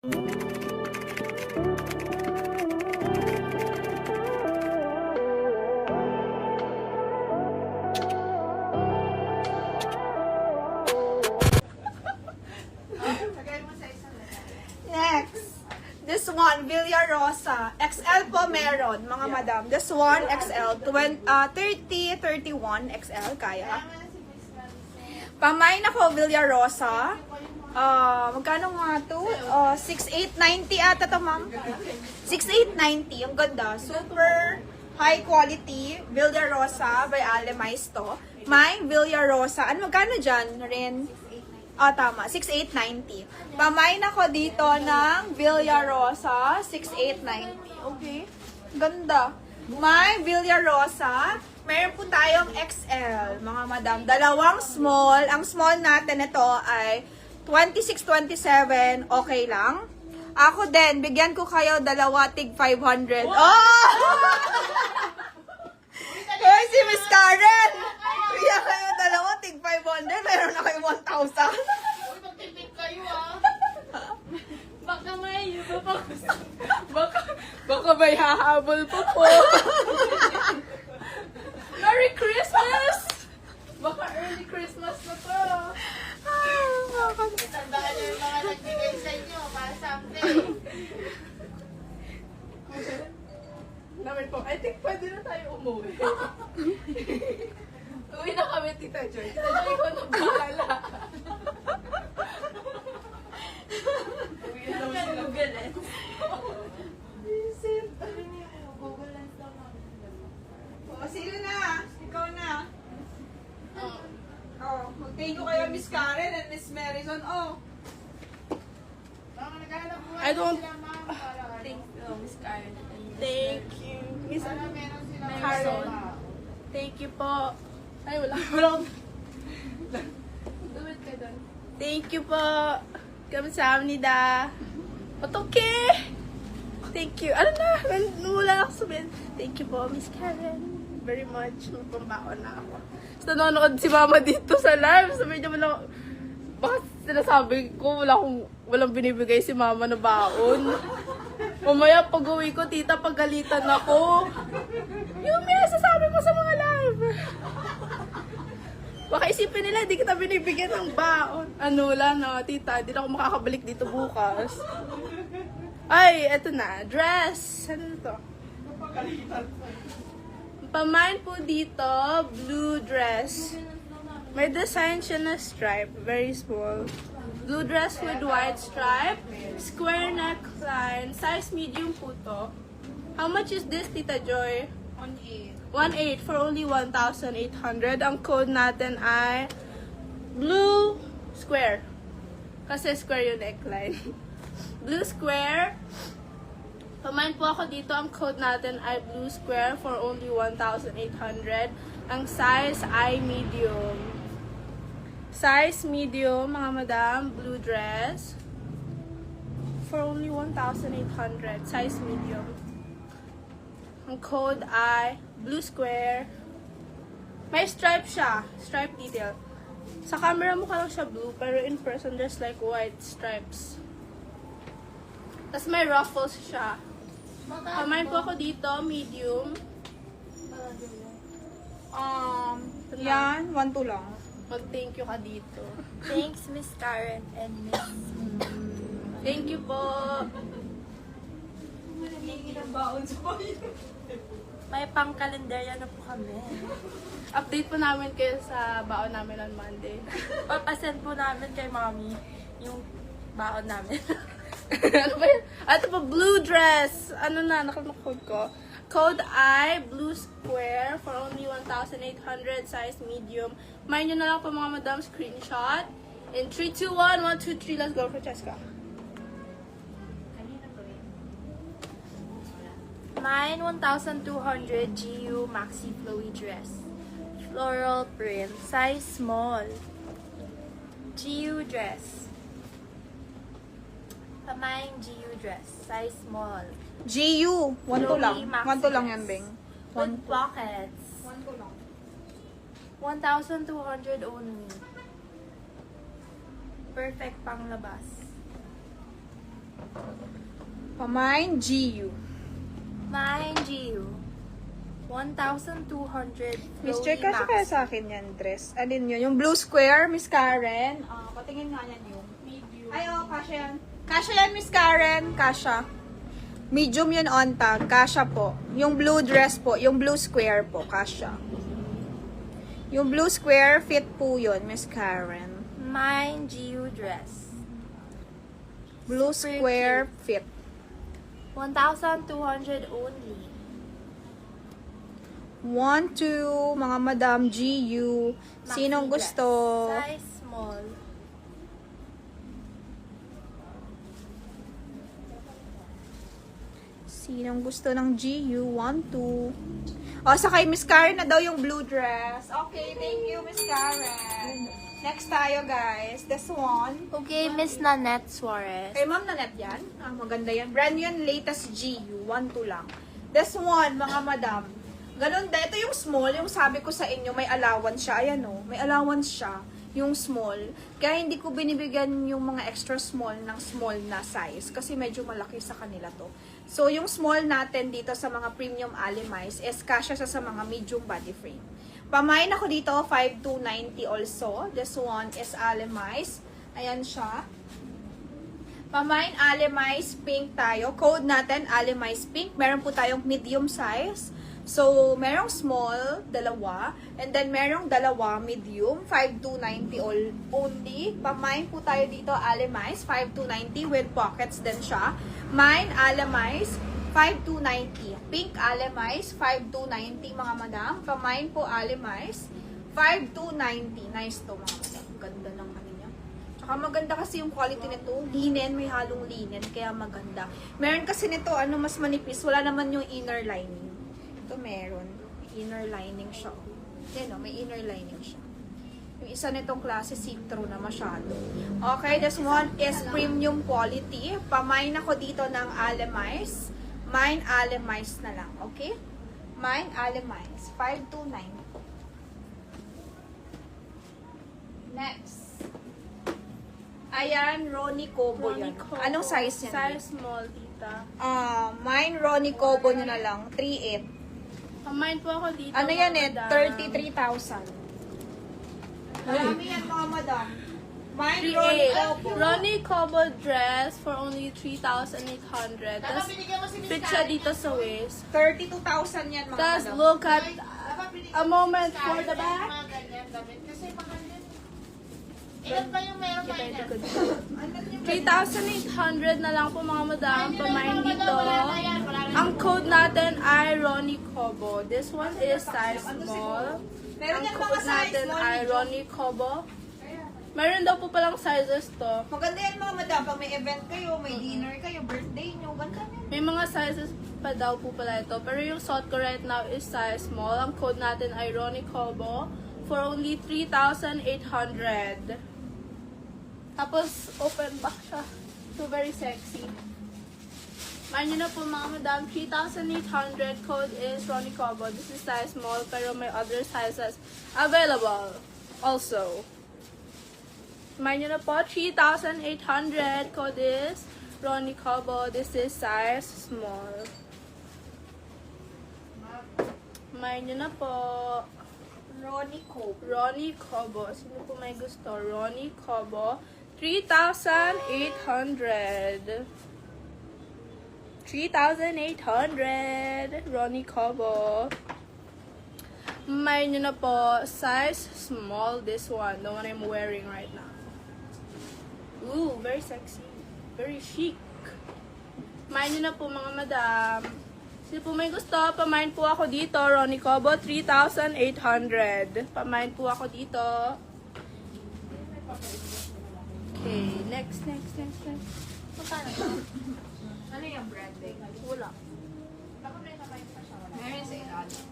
Next, this one, Villarosa. XL po meron, mga madam. This one, XL. 30, 31 XL, kaya. Pamain ako, Villarosa. Magkano nga to? 6,890 ata to, ma'am. 6,890. Ang ganda. Super high quality. Villarosa by Alemize to. May Villarosa. Ano, magkano dyan, Rin? Tama. 6,890. Pamain ako dito ng Villarosa. 6,890. Okay. Ganda. May Villarosa. Meron po tayong XL, mga madam. Dalawang small. Ang small natin ito ay 26-27. Okay lang. Ako din, bigyan ko kayo dalawa tig 500. Oh! Hoy, si Miss Karen! Bigyan kayo dalawa tig 500. Meron na kayo 1,000. Uy, magtipid kayo Baka may iba pa gusto. Baka may hahabol pa po. Merry Christmas! Baka early Christmas na to. Tandaan niyo yung mga nagbigay sa inyo para someday. Namin po, I think pwede na tayo umuwi. Uwi na kami, Tita Joy. Tita Joy, ikaw na bahala. Uwi na naman sila. Google eh. Visit. Google Lens lang namin. Sino na? Ikaw na. Oh. Mag-thank you kayo, Miss Karen and Miss Marison. Mga naghahanap buhay I don't- sila, ma'am, para Thank you, Miss Karen. Thank you. Miss para meron silang Karen. kasama. Thank you po. Ay, wala. Do it kayo doon. Thank you po. Kamsahamnida. Otoke. Thank you. Ano na? Wala ako sabihin. Thank you po, Miss Karen. Very much. Magpambaon na ako. So, nanonood si Mama dito sa live. Sabi niya wala, bakit sinasabi ko walang binibigay si Mama na baon. Mamaya pag uwi ko, tita, pagalitan ako. Yung may sasabi ko sa mga live. Baka isipin nila, di kita binibigyan ng baon. Ano lang, no, tita, di na ako makakabalik dito bukas. Ay, eto na. Dress. Ano to? Pamain po dito, blue dress. May design siya na stripe. Very small. Blue dress with white stripe. Square neckline. Size medium po to. How much is this, Tita Joy? 1,800 for only 1,800. Ang code natin ay blue square. Kasi square yung neckline. Blue square. Pamain po ako dito. Ang code natin ay blue square for only 1,800. Ang size ay medium. Size medium, mga madam. Blue dress. For only 1,800. Size medium. Ang code ay blue square. May stripe siya. Stripe detail. Sa camera mukha lang siya blue, pero in person there's like white stripes. Tapos may ruffles siya. Pamain po ako dito, medium. Yan, 1,2 lang. Mag-thank you ka dito. Thanks, Miss Karen and Miss... Thank you po. May pang-kalendarya na po kami. Update po namin kayo sa baon namin on Monday. Papasend po namin kay Mommy yung baon namin. Ano ba yun? Ito po, blue dress. Ano na, nakalimutan ko. Code I, blue square for only 1,800, size medium. Mind nyo na lang po mga madam, screenshot. In 3, 2, 1, 1, 2, 3, let's go, Francesca. Mine, 1,200 GU Maxi Flowy Dress. Floral print. Size small. GU dress. Pamain GU dress. Size small. GU, 1,2 lang. Chloe Maxi 1,2 lang dress. yan, Beng. With pockets. 1,2 lang. 1,200 only. Perfect pang labas. Pamain GU. Mind you, 1,200 Mr. Flowy Kasha Max. kaya sa akin yan, dress. Alin yun? Yung blue square, Miss Karen. Patingin nga yan yung. Medium. Ay, kasha yan. Kasha yan, Miss Karen. Kasha. Medium yun on tag. Kasha po. Yung blue dress po. Yung blue square po. Kasha. Yung blue square, fit po yun, Miss Karen. Mind you dress. Blue Super square, fit. 1,200 only. 1, 2, mga madam, GU. Sinong Maxi gusto? dress. Size small. Sinong gusto ng GU? 1, 2. O, sa kay Miss Karen na daw yung blue dress. Okay, thank you, Miss Karen. Next tayo, guys. This one. Okay, Miss Nanette Suarez. Kay Ma'am Nanette yan. Maganda yan. Brand yun, latest GU. 1, 2 lang. This one, mga madam. Ganun din. Ito yung small. Yung sabi ko sa inyo, may allowance siya. Ayan o. May allowance siya. Yung small. Kaya hindi ko binibigyan yung mga extra small ng small na size. Kasi medyo malaki sa kanila to. So, yung small natin dito sa mga premium Alimize is kasya sa mga medium body frame. Pamain ako dito, 5,290 also. This one is Alimize. Ayan siya. Pamain Alimize pink tayo. Code natin Alimize pink. Meron po tayong medium size. So, merong small, dalawa. And then, merong dalawa, medium. 5,290 only. Pamain po tayo dito, Alimize. 5,290 with pockets din siya. Mine, Alimize. 5,290. Pink Alimize, 5,290 mga madam. Pamain po Alimize, 5,290. Nice to mga madam. Ganda ng ano niya. Tsaka maganda kasi yung quality nito. Linen, may halong linen. Kaya maganda. Meron kasi nito, mas manipis. Wala naman yung inner lining. Ito meron. Inner lining siya. Yan o, may inner lining siya. Yung isa nitong klase, see-through na masyado. Okay, this one is premium quality. Pamain ako dito ng Alimize. Mine Alimize na lang, okay? Mine Alimize. 5,290. Next. Ayan, Ronnie Cobo yan. Anong size yan? Size small, tita. Mine Ronnie Cobo nyo na lang. 3,800. Pamain po ako dito. Ano yan mga madam. 33,000. Marami yan mga madam. Mine Ronnie 3,800. Cobo. Ronnie Cobo dress for only 3,800. Tapos, fit siya dito sa waist. 32,000 yan mga Tapos, madam. look at a moment for the back. Kasi maganda. Ilan ba yung meron Kita tayo yung niyan? likod. 3,800 na lang po mga madam. Pamain dito. Ang code natin ay Ronnie Cobo. This one is size small. Meron Ang yan mga code size natin small. ay Ronnie Cobo. Meron daw po palang sizes to. Maganda yan mga madam. Pag may event kayo, may dinner kayo, birthday nyo, ganda yan. May mga sizes pa daw po pala ito. Pero yung suot ko right now is size small. Ang code natin ay Ronnie Cobo for only 3,800. Tapos, open back siya. So, very sexy. Mind nyo na po mga madam, 3,800. Code is Ronnie Cobo. This is size small, pero may other sizes available also. Mind nyo na po, 3,800. Code is Ronnie Cobo. This is size small. Mind nyo na po. Ronnie Cobo. Ronnie Cobo. Sino po may gusto? Ronnie Cobo. 3,800. 3,800. Ronnie Cobo. May nyo na po. Size small. This one. The one I'm wearing right now. Ooh, very sexy. Very chic. May nyo na po mga madam. Sino po may gusto, pamain po ako dito. Ronnie Cobo, 3,800. Pamain po ako dito. Okay, next. Magkano to? Ano yung branding? Wala. Meron sa ilalim.